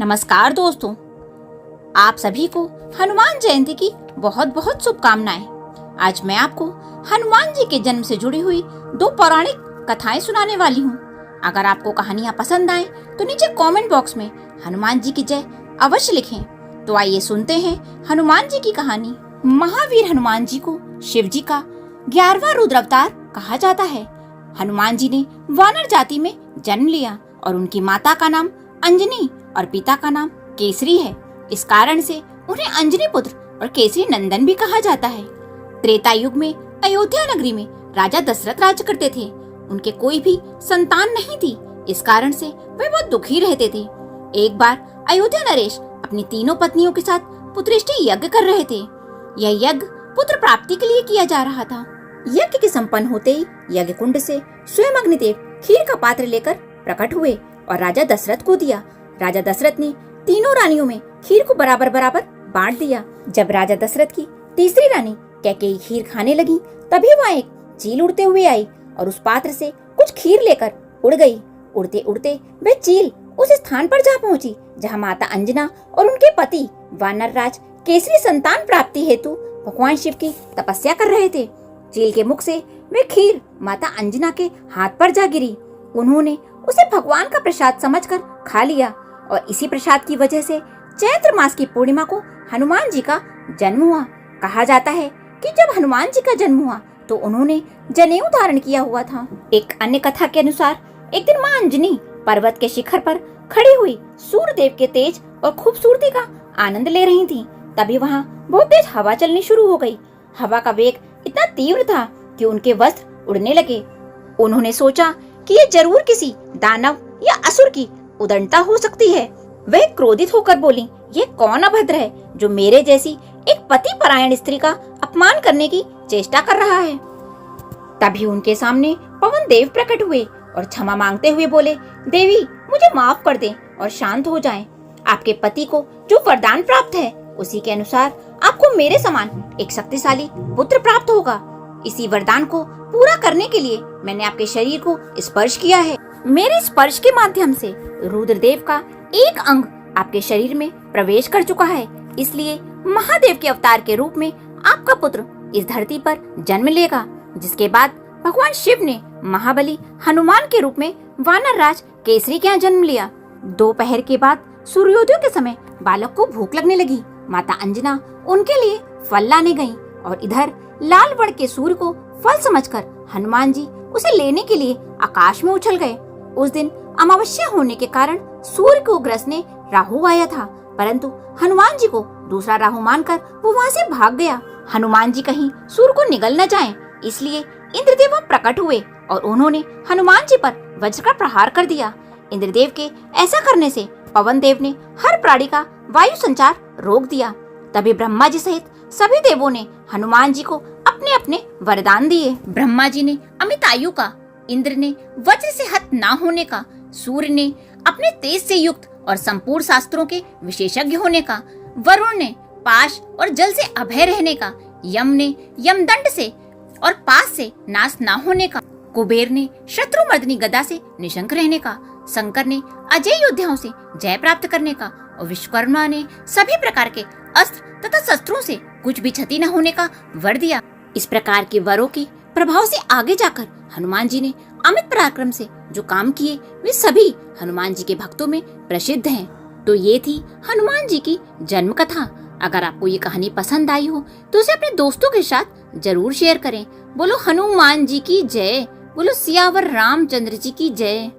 नमस्कार दोस्तों, आप सभी को हनुमान जयंती की बहुत बहुत शुभकामनाएं। आज मैं आपको हनुमान जी के जन्म से जुड़ी हुई दो पौराणिक कथाएं सुनाने वाली हूँ। अगर आपको कहानियाँ पसंद आए तो नीचे कमेंट बॉक्स में हनुमान जी की जय अवश्य लिखें। तो आइए सुनते हैं हनुमान जी की कहानी। महावीर हनुमान जी को शिव जी का 11वां रुद्र अवतार कहा जाता है। हनुमान जी ने वानर जाति में जन्म लिया और उनकी माता का नाम अंजनी और पिता का नाम केसरी है। इस कारण से उन्हें अंजनी पुत्र और केसरी नंदन भी कहा जाता है। त्रेता युग में अयोध्या नगरी में राजा दशरथ राज्य करते थे। उनके कोई भी संतान नहीं थी। इस कारण से वे बहुत दुखी रहते थे। एक बार अयोध्या नरेश अपनी तीनों पत्नियों के साथ पुत्रेष्टि यज्ञ कर रहे थे। यह यज्ञ पुत्र प्राप्ति के लिए किया जा रहा था। यज्ञ के संपन्न होते ही यज्ञ कुंड से स्वयं अग्निदेव खीर का पात्र लेकर प्रकट हुए और राजा दशरथ को दिया। राजा दशरथ ने तीनों रानियों में खीर को बराबर बराबर बांट दिया। जब राजा दशरथ की तीसरी रानी कैकेयी खीर खाने लगी, तभी वहाँ एक चील उड़ते हुए आई और उस पात्र से कुछ खीर लेकर उड़ गई। उड़ते उड़ते वह चील उस स्थान पर जा पहुंची जहाँ माता अंजना और उनके पति वानर राज केसरी संतान प्राप्ति हेतु भगवान शिव की तपस्या कर रहे थे। चील के मुख से वह खीर माता अंजना के हाथ पर जा गिरी। उन्होंने उसे भगवान का प्रसाद समझकर खा लिया और इसी प्रसाद की वजह से चैत्र मास की पूर्णिमा को हनुमान जी का जन्म हुआ। कहा जाता है कि जब हनुमान जी का जन्म हुआ तो उन्होंने जनेऊ धारण किया हुआ था। एक अन्य कथा के अनुसार एक दिन मां अंजनी पर्वत के शिखर पर खड़ी हुई सूर्य देव के तेज और खूबसूरती का आनंद ले रही थी। तभी वहाँ बहुत तेज हवा चलनी शुरू हो गई। हवा का वेग इतना तीव्र था कि उनके वस्त्र उड़ने लगे। उन्होंने सोचा कि ये जरूर किसी दानव या असुर की उदंडता हो सकती है। वह क्रोधित होकर बोली, ये कौन अभद्र है जो मेरे जैसी एक पति परायण स्त्री का अपमान करने की चेष्टा कर रहा है। तभी उनके सामने पवन देव प्रकट हुए और क्षमा मांगते हुए बोले, देवी मुझे माफ कर दें और शांत हो जाएं। आपके पति को जो वरदान प्राप्त है उसी के अनुसार आपको मेरे समान एक शक्तिशाली पुत्र प्राप्त होगा। इसी वरदान को पूरा करने के लिए मैंने आपके शरीर को स्पर्श किया है। मेरे स्पर्श के माध्यम से रुद्रदेव का एक अंग आपके शरीर में प्रवेश कर चुका है। इसलिए महादेव के अवतार के रूप में आपका पुत्र इस धरती पर जन्म लेगा। जिसके बाद भगवान शिव ने महाबली हनुमान के रूप में वानर राज केसरी के यहाँ जन्म लिया। दोपहर के बाद सूर्योदय के समय बालक को भूख लगने लगी। माता अंजना उनके लिए फल लाने गयी और इधर लाल वर्ण के सूर्य को फल समझकर हनुमान जी उसे लेने के लिए आकाश में उछल गए। उस दिन अमावस्या होने के कारण सूर्य को ग्रसने राहु आया था, परंतु हनुमान जी को दूसरा राहु मानकर वो वहाँ से भाग गया। हनुमान जी कहीं सूर्य को निगल न जाएं, इसलिए इंद्रदेव प्रकट हुए और उन्होंने हनुमान जी पर वज्र का प्रहार कर दिया। इंद्रदेव के ऐसा करने से पवन देव ने हर प्राणी का वायु संचार रोक दिया। तभी ब्रह्मा जी सहित सभी देवों ने हनुमान जी को अपने अपने वरदान दिए। ब्रह्मा जी ने अमित आयु का, इंद्र ने वज्र से हत ना होने का, सूर्य ने अपने तेज से युक्त और संपूर्ण शास्त्रों के विशेषज्ञ होने का, वरुण ने पाश और जल से अभय रहने का, यम ने यमदंड से और पास से नाश ना होने का, कुबेर ने शत्रुमर्दिनी गदा से निशंक रहने का, शंकर ने अजय योद्धाओं से जय प्राप्त करने का और विश्वकर्मा ने सभी प्रकार के अस्त्र तथा शस्त्रों से कुछ भी क्षति न होने का वर दिया। इस प्रकार के वरों के प्रभाव से आगे जाकर हनुमान जी ने अमित पराक्रम से जो काम किए वे सभी हनुमान जी के भक्तों में प्रसिद्ध हैं। तो ये थी हनुमान जी की जन्म कथा। अगर आपको ये कहानी पसंद आई हो तो उसे अपने दोस्तों के साथ जरूर शेयर करें। बोलो हनुमान जी की जय, बोलो सियावर रामचंद्र जी की जय।